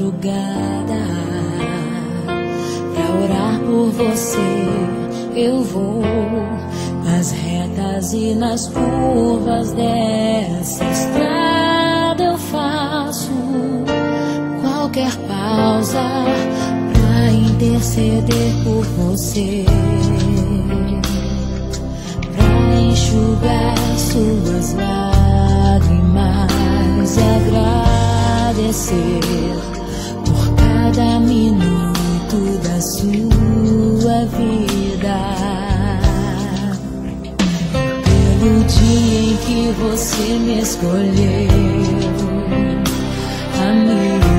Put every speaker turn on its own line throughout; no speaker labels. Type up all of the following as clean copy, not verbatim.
madrugada pra orar por você. Eu vou nas retas e nas curvas dessa estrada. Eu faço qualquer pausa pra interceder por você, pra enxugar suas lágrimas e agradecer por cada minuto da sua vida, pelo dia em que você me escolheu, amiga.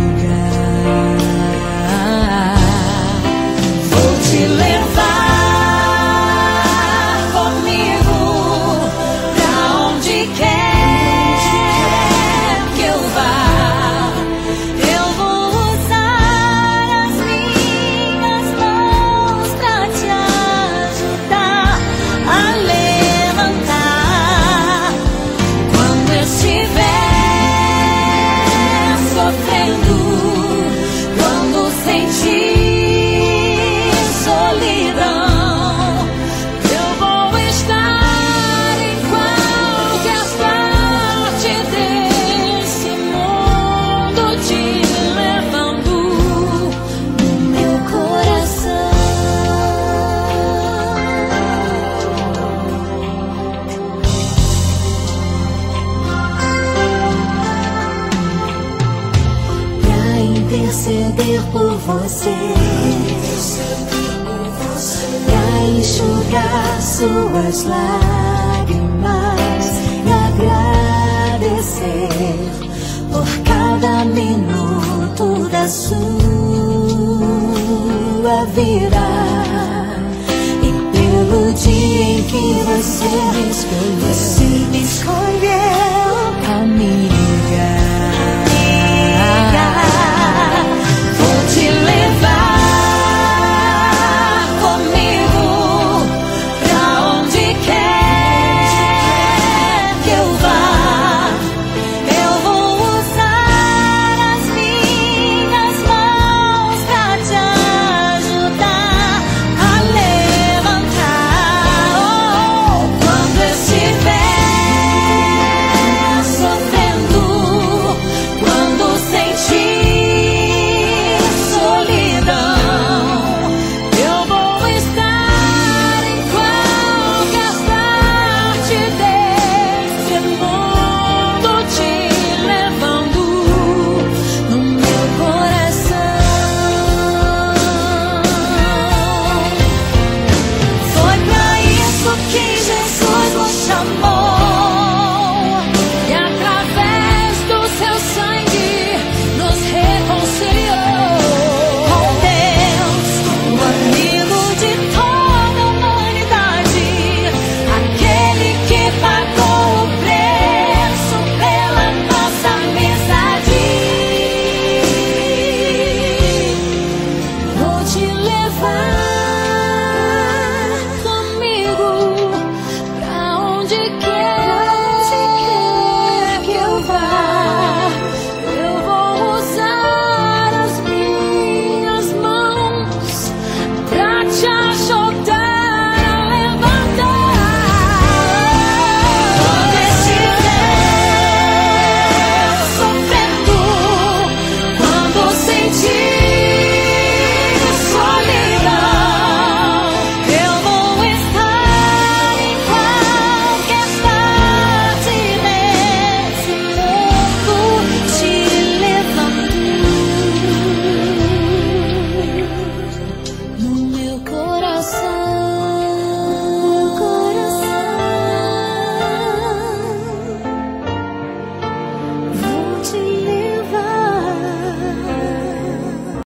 Vou te levar comigo pra onde quer que eu vá. Eu vou usar as minhas mãos pra te ajudar a levantar quando estiver sofrendo, quando sentir solidão. Eu vou estar em qualquer parte desse mundo, te levando no meu coração. Pra interceder por você, pra enxugar suas lágrimas e agradecer por cada minuto da sua vida, e pelo dia em que você me escolheu.